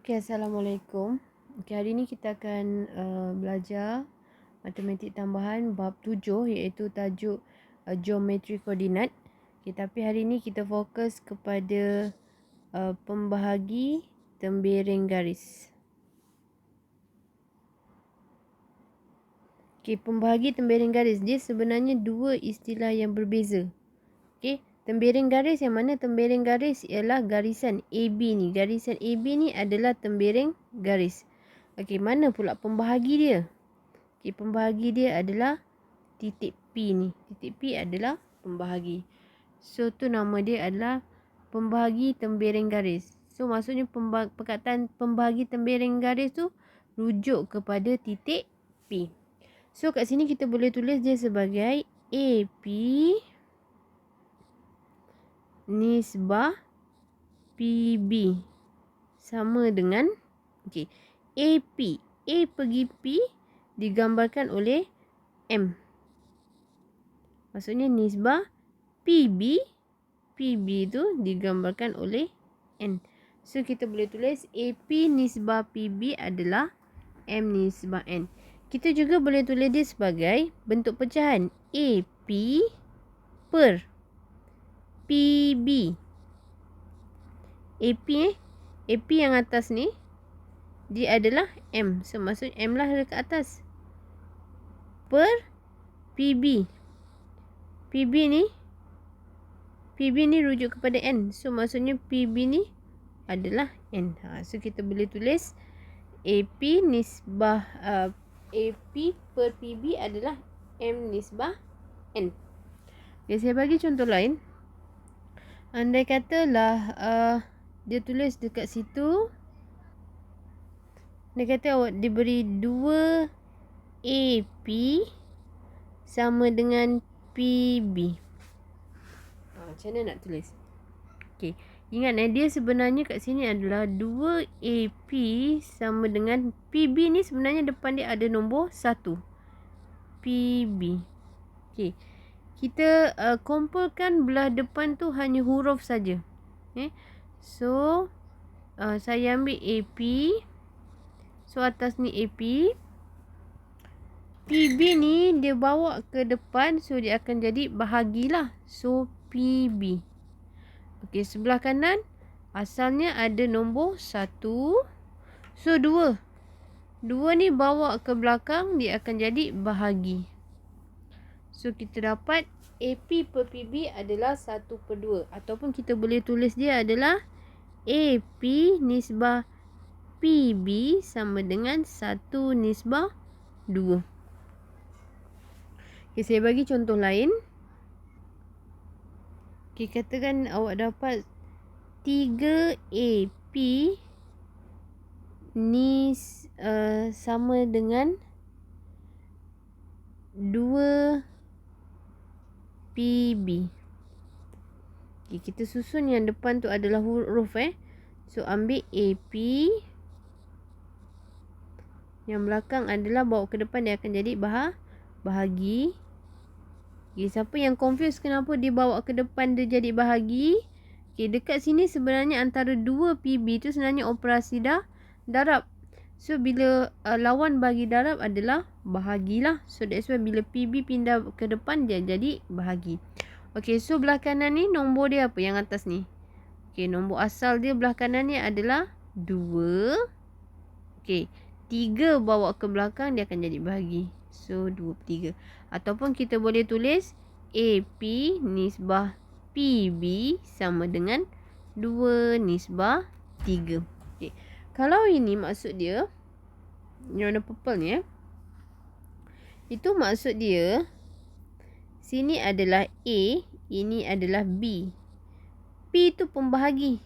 Okey, Assalamualaikum. Okey, hari ini kita akan belajar matematik tambahan bab 7 iaitu tajuk geometri koordinat. Okey, tapi hari ini kita fokus kepada pembahagi tembereng garis. Okey, pembahagi tembereng garis dia sebenarnya dua istilah yang berbeza. Okey, tembereng garis yang mana tembereng garis ialah garisan AB ni. Garisan AB ni adalah tembereng garis. Okey, mana pula pembahagi dia? Okey, pembahagi dia adalah titik P ni. Titik P adalah pembahagi. So, tu nama dia adalah pembahagi tembereng garis. So, maksudnya perkataan pembahagi tembereng garis tu rujuk kepada titik P. So, kat sini kita boleh tulis dia sebagai AP nisbah PB sama dengan AP. A pergi P digambarkan oleh M. Maksudnya nisbah PB tu digambarkan oleh N. So kita boleh tulis AP nisbah PB adalah M nisbah N. Kita juga boleh tulis dia sebagai bentuk pecahan AP per PB. AP yang atas ni dia adalah M. So maksud M lah dekat atas. Per PB. PB ni rujuk kepada N. So maksudnya PB ni adalah N. So kita boleh tulis AP nisbah AP per PB adalah M nisbah N. Okay, saya bagi contoh lain. Andai katalah dia tulis dekat situ. Dia kata awak diberi 2 AP sama dengan PB. Macam mana nak tulis? Okey, ingat dia sebenarnya kat sini adalah 2 AP sama dengan PB ni sebenarnya depan dia ada nombor 1. PB. Okey. Kita kumpulkan belah depan tu hanya huruf saja. So saya ambil AP. So atas ni AP. PB ni dia bawa ke depan, so dia akan jadi bahagilah. So PB. Okey, sebelah kanan asalnya ada nombor 1. So 2. 2 ni bawa ke belakang, dia akan jadi bahagi. So kita dapat AP per PB adalah 1/2. Ataupun kita boleh tulis dia adalah AP nisbah PB sama dengan 1/2. Okay, saya bagi contoh lain. Okay, katakan awak dapat 3AP ni sama dengan 2 PB. Okay, kita susun yang depan tu adalah huruf So ambil AP. Yang belakang adalah bawa ke depan, dia akan jadi bahagi. Okay, siapa yang confuse kenapa dia bawa ke depan dia jadi bahagi? Okay, dekat sini sebenarnya antara 2 PB tu sebenarnya operasi darab. So bila lawan bagi darab adalah bahagilah. So that's why bila PB pindah ke depan dia jadi bahagi. Okey, so belah kanan ni nombor dia apa yang atas ni? Okey, nombor asal dia belah kanan ni adalah 2. Okey, 3 bawa ke belakang dia akan jadi bahagi. So 2/3. Ataupun kita boleh tulis AP nisbah PB sama dengan 2 nisbah 3. Okey. Kalau ini maksud dia yang warna purple ni itu maksud dia sini adalah A, ini adalah B. P tu pembahagi.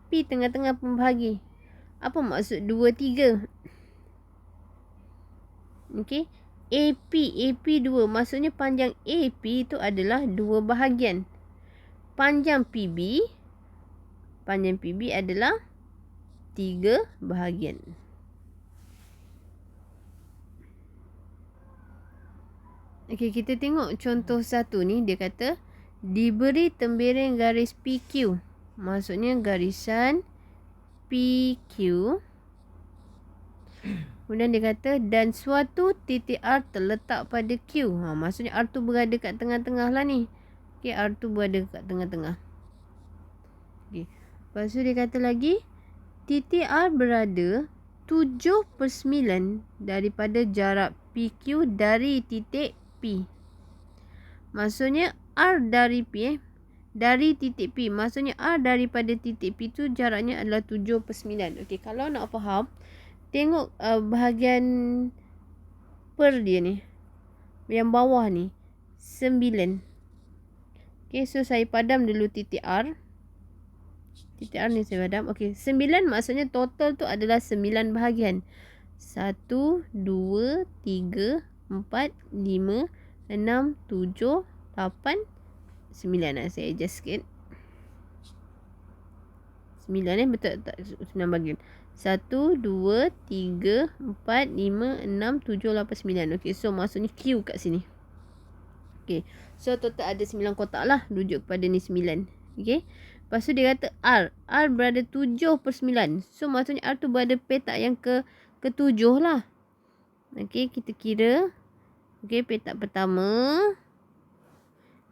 P tengah-tengah pembahagi. Apa maksud 2, 3? Okey. AP 2. Maksudnya panjang AP tu adalah 2 bahagian. Panjang PB adalah 3 bahagian. Okey, kita tengok contoh satu ni. Dia kata diberi tembereng garis PQ. Maksudnya garisan PQ. Kemudian dia kata dan suatu titik R terletak pada Q. Maksudnya R tu berada kat tengah-tengah lah ni. Okay, R tu berada kat tengah-tengah. Okay. Lepas tu dia kata lagi, titik R berada 7/9 daripada jarak PQ dari titik P. Maksudnya R dari P dari titik P. Maksudnya R daripada titik P tu jaraknya adalah 7/9. Okey, kalau nak faham, tengok bahagian per dia ni. Yang bawah ni 9. Okey, so saya padam dulu titik R. Titik R ni saya padam. Okey, 9 maksudnya total tu adalah 9 bahagian. 1, 2, 3, 4, 5, 6, 7, 8, 9. Saya adjust sikit. 9 betul tak? 9 bahagian. 1, 2, 3, 4, 5, 6, 7, 8, 9. Okey, so maksudnya Q kat sini. Okey, so total ada 9 kotak lah. Rujuk kepada ni 9. Okey. Lepas tu dia kata R. R berada 7/9. So maksudnya R tu berada petak yang ke-7 lah. Okey, kita kira. Okey, petak pertama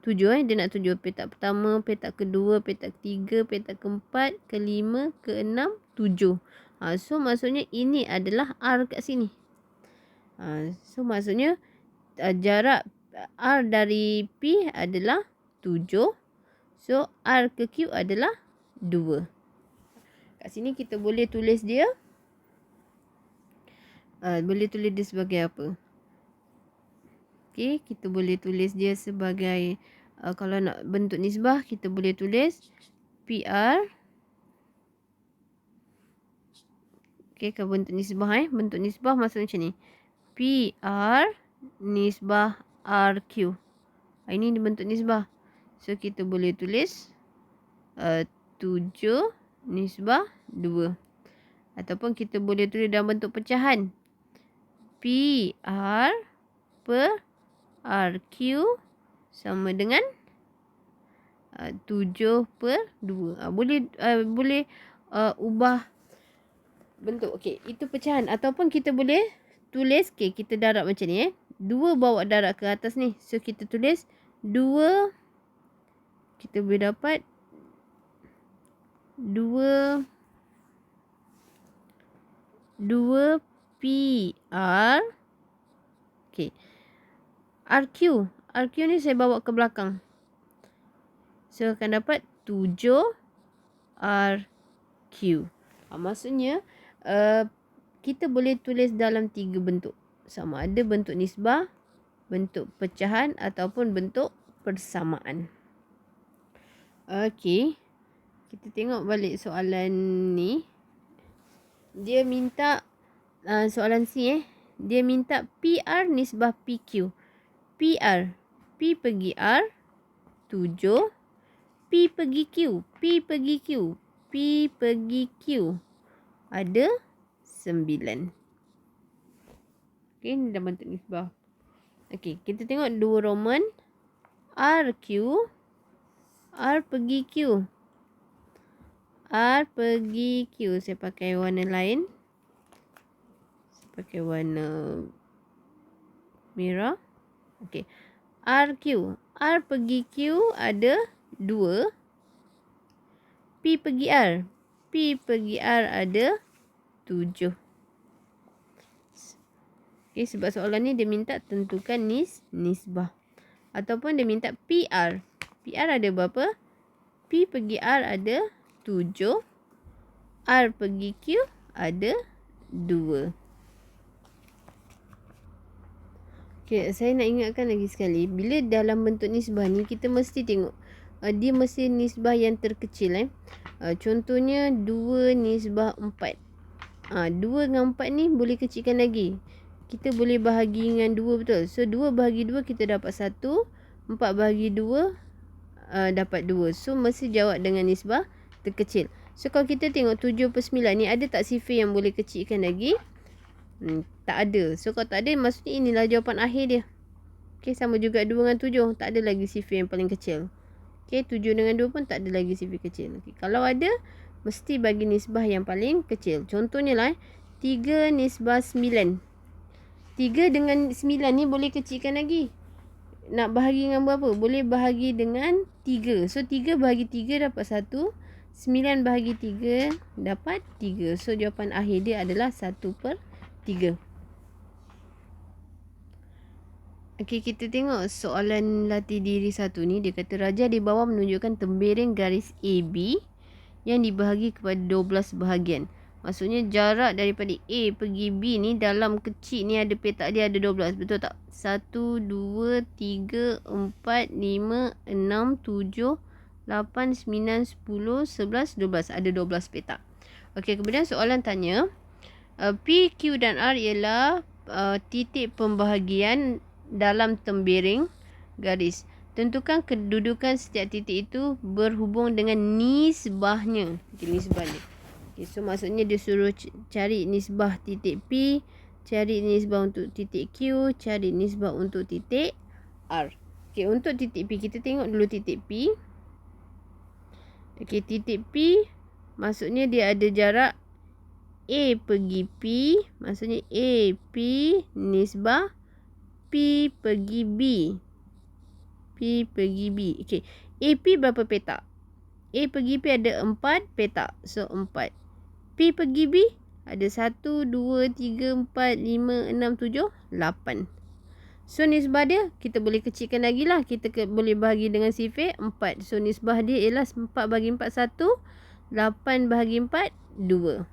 7 dia nak tunjuk petak pertama, petak kedua, petak ketiga, petak keempat, kelima, keenam, 7. So maksudnya ini adalah R kat sini. So maksudnya jarak R dari P adalah 7. So R ke Q adalah 2. Kat sini kita boleh tulis dia. Boleh tulis dia sebagai apa? Okey, kita boleh tulis dia sebagai kalau nak bentuk nisbah, kita boleh tulis PR. Okey, kalau bentuk nisbah bentuk nisbah maksudnya macam ni. PR nisbah RQ. Ini bentuk nisbah. So kita boleh tulis 7 nisbah 2. Ataupun kita boleh tulis dalam bentuk pecahan. PR per RQ sama dengan 7/2. Boleh ubah bentuk. Okey, itu pecahan. Ataupun kita boleh tulis, kita darab macam ni 2 bawa darab ke atas ni. So kita tulis 2. Kita boleh dapat 2 PR. Okey. RQ ni saya bawa ke belakang. So akan dapat 7 RQ. Maksudnya kita boleh tulis dalam 3 bentuk. Sama ada bentuk nisbah, bentuk pecahan ataupun bentuk persamaan. Okey. Kita tengok balik soalan ni. Dia minta soalan C dia minta PR nisbah PQ. PR, P pergi R 7, P pergi Q, P pergi Q, P pergi Q ada 9. Okey, ni dah bentuk nisbah. Okey, kita tengok 2 Roman RQ, R pergi Q. R pergi Q. Saya pakai warna lain. Saya pakai warna merah. Okey. RQ. R pergi Q ada 2. P pergi R. P pergi R ada 7. Okey, sebab soalan ni dia minta tentukan nisbah. Ataupun dia minta PR. PR ada berapa? P pergi R ada 7. R pergi Q ada 2. Okay, saya nak ingatkan lagi sekali. Bila dalam bentuk nisbah ni, kita mesti tengok. Dia mesti nisbah yang terkecil. Contohnya 2 nisbah 4. 2 dengan 4 ni boleh kecilkan lagi. Kita boleh bahagi dengan 2 betul. So 2 bahagi 2 kita dapat 1. 4 bahagi 2 dapat 2. So mesti jawab dengan nisbah terkecil. So kalau kita tengok 7/9 ni, ada tak sifar yang boleh kecilkan lagi? Tak ada. So kalau tak ada, maksudnya inilah jawapan akhir dia. Okay, sama juga 2 dengan 7. Tak ada lagi sifar yang paling kecil. Okay, 7 dengan 2 pun tak ada lagi sifar kecil. Okay, kalau ada, mesti bagi nisbah yang paling kecil. Contohnya lah 3 nisbah 9. 3 dengan 9 ni boleh kecilkan lagi. Nak bahagi dengan berapa? Boleh bahagi dengan 3. So 3 bahagi 3 dapat 1. 9 bahagi 3 dapat 3. So jawapan akhir dia adalah 1/3. Okey, kita tengok soalan latih diri 1 ni. Dia kata raja di bawah menunjukkan tembereng garis AB yang dibahagi kepada 12 bahagian. Maksudnya jarak daripada A pergi B ni dalam kecil ni ada petak dia ada 12. Betul tak? 1, 2, 3, 4, 5, 6, 7, 8, 9, 10, 11, 12. Ada 12 petak. Okey, kemudian soalan tanya. P, Q dan R ialah titik pembahagian dalam tembereng garis. Tentukan kedudukan setiap titik itu berhubung dengan nisbahnya. Okay, nisbahnya. Okay, so maksudnya dia suruh cari nisbah titik P, cari nisbah untuk titik Q, cari nisbah untuk titik R. Okay, untuk titik P, kita tengok dulu titik P. Okay, titik P maksudnya dia ada jarak A pergi P, maksudnya A, P, nisbah P pergi B. P pergi B. Okay. AP berapa petak? A pergi P ada 4 petak. So 4. P pergi B ada 1, 2, 3, 4, 5, 6, 7, 8. So nisbah dia kita boleh kecilkan lagi lah. Kita boleh bahagi dengan sifar 4. So nisbah dia ialah 4 bahagi 4 1. 8 bahagi 4 2.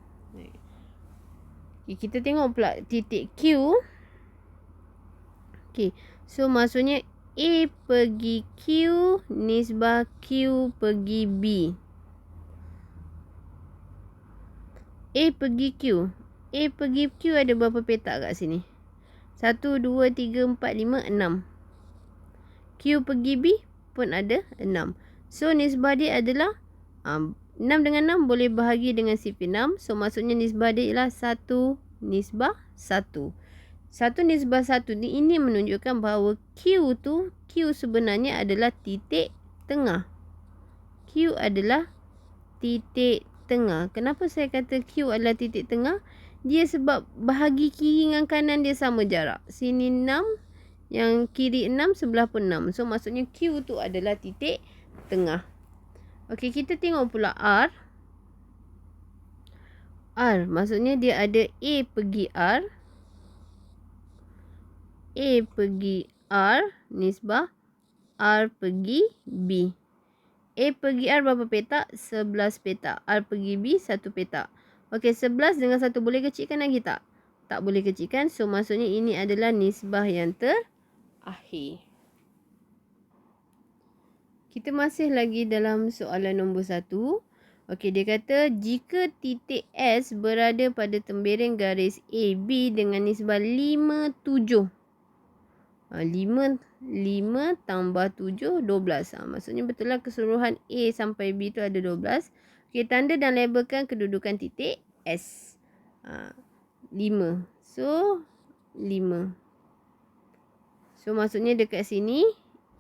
Okay, kita tengok pula titik Q. Okay, so maksudnya A pergi Q, nisbah Q pergi B. A pergi Q. A pergi Q ada berapa petak kat sini? 1, 2, 3, 4, 5, 6. Q pergi B pun ada 6. So nisbah dia adalah 6 dengan 6 boleh bahagi dengan sifar 6. So maksudnya nisbah dia ialah 1 nisbah 1. 1 nisbah 1 ni ini menunjukkan bahawa Q sebenarnya adalah titik tengah. Q adalah titik tengah. Kenapa saya kata Q adalah titik tengah? Dia sebab bahagi kiri dengan kanan dia sama jarak. Sini 6, yang kiri 6, sebelah pun 6. So maksudnya Q tu adalah titik tengah. Okey, kita tengok pula R. R maksudnya dia ada A pergi R. A pergi R nisbah R pergi B. A pergi R berapa petak? 11 petak. R pergi B 1 petak. Okey, 11 dengan 1 boleh kecilkan lagi tak? Tak boleh kecilkan. So maksudnya ini adalah nisbah yang terakhir. Kita masih lagi dalam soalan nombor 1. Okey, dia kata jika titik S berada pada tembereng garis AB dengan nisbah 5, 7. 5 tambah 7, 12. Maksudnya betul lah keseluruhan A sampai B tu ada 12. Okey, tanda dan labelkan kedudukan titik S. 5. So, 5. So, maksudnya dekat sini,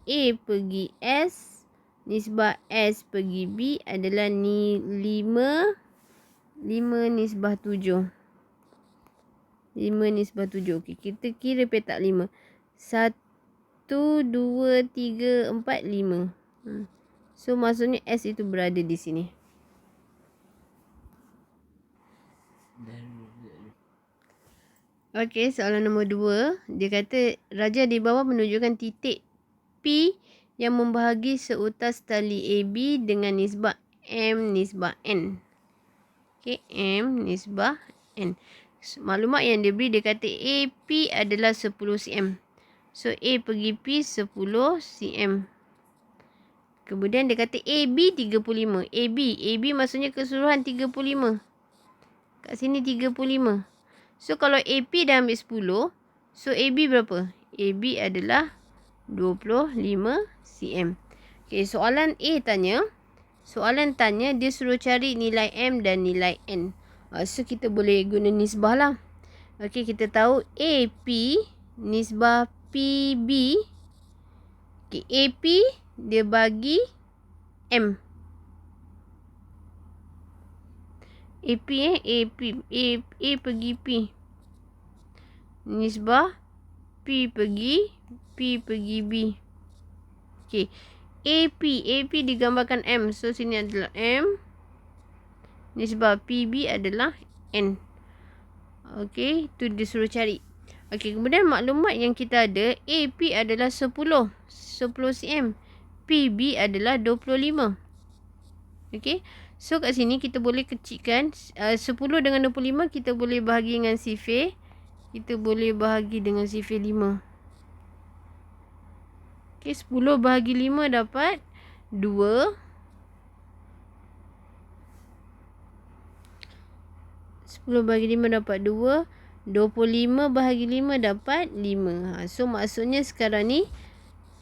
A pergi S, nisbah S pergi B adalah 5 nisbah 7. 5 nisbah 7. Okey, kita kira petak 5. 1, 2, 3, 4, 5. So maksudnya S itu berada di sini. Okey, soalan nombor 2. Dia kata raja di bawah menunjukkan titik P yang membahagi seutas tali AB dengan nisbah M nisbah N. Okey, M nisbah N. Maklumat yang dia beri, dia kata AP adalah 10 cm. So, A pergi P 10 cm. Kemudian dia kata AB 35. AB maksudnya keseluruhan 35. Kat sini 35. So, kalau AP dah ambil 10. So, AB berapa? AB adalah 25 cm. Okay, soalan A tanya. Soalan tanya dia suruh cari nilai M dan nilai N. So, kita boleh guna nisbah lah. Okay, kita tahu AP nisbah PB. Okay, AP dia bagi M. AP A pergi P. Nisbah P pergi B. Okey. AP digambarkan M. So sini adalah M. Nisbah PB adalah N. Okey, tu dia suruh cari. Okey, kemudian maklumat yang kita ada, AP adalah 10 cm. PB adalah 25. Okey. So kat sini kita boleh kecilkan 10 dengan 25 kita boleh bahagi dengan sifir. Kita boleh bahagi dengan sifir 5. Okey, 10 bahagi 5 dapat 2. 10 bahagi 5 dapat 2. 25 bahagi 5 dapat 5. So maksudnya sekarang ni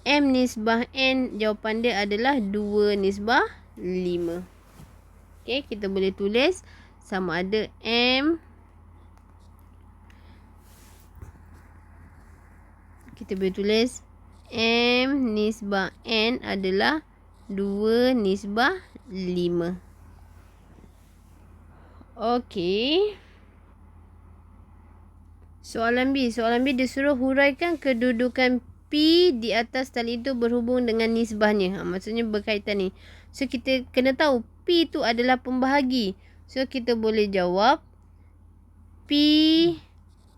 M nisbah N, jawapan dia adalah 2 nisbah 5. Okey, kita boleh tulis sama ada M. Kita boleh tulis M nisbah N adalah 2 nisbah 5. Okey. Soalan B dia suruh huraikan kedudukan P di atas tali itu berhubung dengan nisbahnya. Maksudnya berkaitan ni. So kita kena tahu P tu adalah pembahagi. So kita boleh jawab P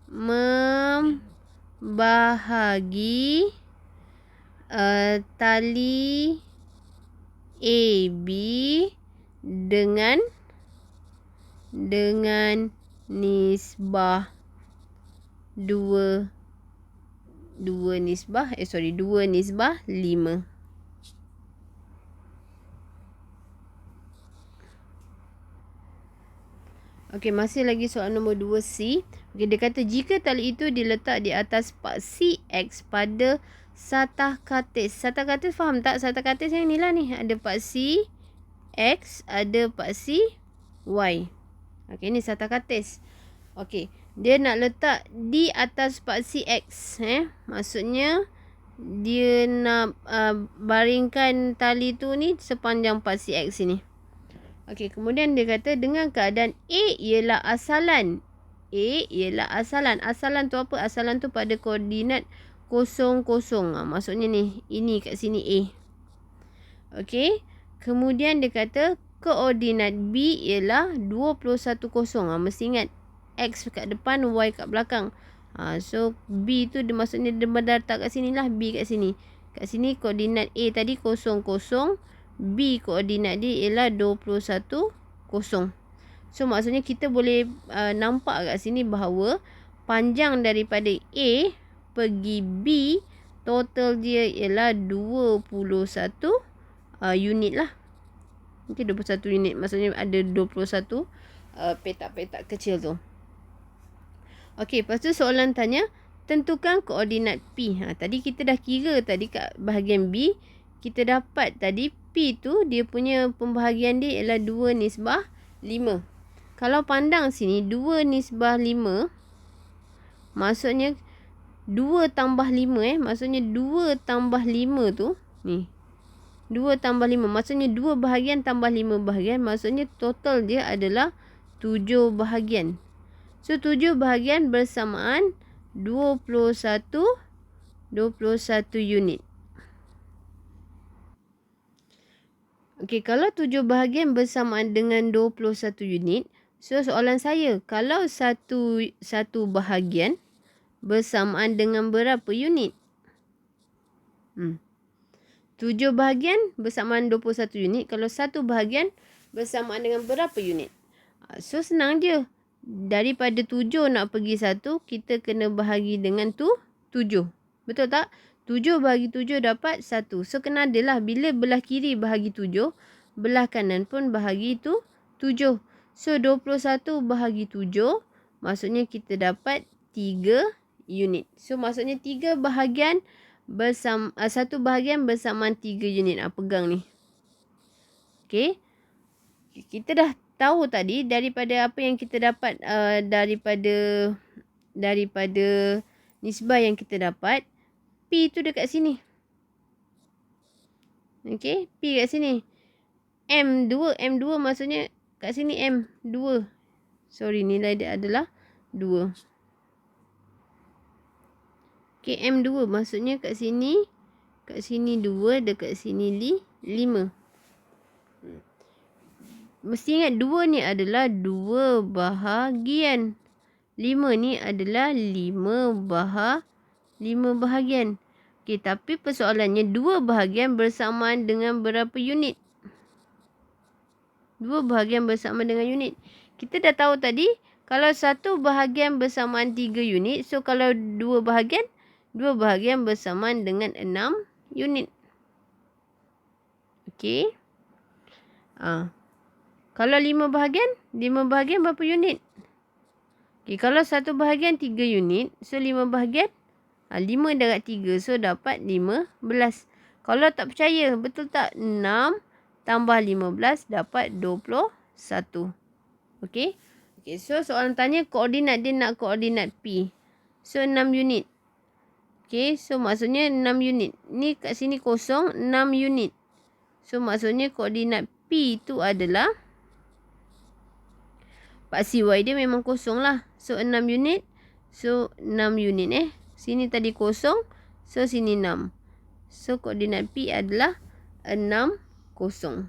membahagi tali AB dengan nisbah 2 nisbah 5. Okey, masih lagi soalan nombor 2C. Okey, dia kata jika tali itu diletak di atas paksi X pada satah katis. Satah katis faham tak? Satah katis yang ni lah ni. Ada paksi X, ada paksi Y. Okey, ni satah katis. Okey, dia nak letak di atas paksi X. Maksudnya dia nak baringkan tali tu ni sepanjang paksi X ini. Okey, kemudian dia kata dengan keadaan A ialah asalan. Asalan tu apa? Asalan tu pada koordinat 0, 0. Maksudnya ni, ini kat sini A. Okey. Kemudian dia kata koordinat B ialah 21, 0. Mesti ingat X kat depan, Y kat belakang. So B tu dia maksudnya dia berletak kat sini lah. B kat sini. Kat sini koordinat A tadi 0, 0. B koordinat dia ialah 21, 0. So maksudnya kita boleh nampak kat sini bahawa panjang daripada A pergi B total dia ialah 21 unit lah. Okay, 21 unit. Maksudnya ada 21 petak-petak kecil tu. Okey, lepas tu soalan tanya tentukan koordinat P. Tadi kita dah kira tadi kat bahagian B. Kita dapat tadi P tu dia punya pembahagian dia ialah 2 nisbah 5. Kalau pandang sini 2 nisbah 5 maksudnya 2 tambah 5 maksudnya 2 tambah 5 tu ni. 2 tambah 5 maksudnya 2 bahagian tambah 5 bahagian maksudnya total dia adalah 7 bahagian. So 7 bahagian bersamaan 21 unit. Okey, kalau 7 bahagian bersamaan dengan 21 unit, so soalan saya, kalau satu bahagian bersamaan dengan berapa unit? 7 bahagian bersamaan 21 unit. Kalau satu bahagian bersamaan dengan berapa unit? So senang je. Daripada 7 nak pergi 1, kita kena bahagi dengan 7. Betul tak? 7 bahagi 7 dapat 1. So kena adalah bila belah kiri bahagi 7, belah kanan pun bahagi itu 7. So 21 bahagi 7, maksudnya kita dapat 3 unit. So maksudnya 3 bahagian satu bahagian bersamaan 3 unit. Pegang ni. Okey. Kita dah tahu tadi daripada apa yang kita dapat daripada nisbah yang kita dapat. P tu dekat sini. Okey, P kat sini. M2 maksudnya kat sini M2. nilai dia adalah 2. Okay, M2 maksudnya kat sini 2, dekat sini 5. Mesti ingat 2 ni adalah 2 bahagian. 5 ni adalah 5 bahagian. Okey, tapi persoalannya 2 bahagian bersamaan dengan berapa unit? 2 bahagian bersamaan dengan unit. Kita dah tahu tadi, kalau 1 bahagian bersamaan 3 unit, so kalau 2 bahagian bersamaan dengan 6 unit. Okey. Kalau 5 bahagian berapa unit? Okey, kalau 1 bahagian 3 unit, so 5 bahagian 5 darab 3, so dapat 15. Kalau tak percaya, betul tak? 6 tambah 15 dapat 21. Okey. Okey, so soalan tanya koordinat dia nak koordinat P. So 6 unit. Okey, so maksudnya 6 unit. Ni kat sini kosong, 6 unit. So maksudnya koordinat P tu adalah paksi Y dia memang kosong lah. So 6 unit. So 6 unit Sini tadi kosong. So sini 6. So koordinat P adalah 6, 0.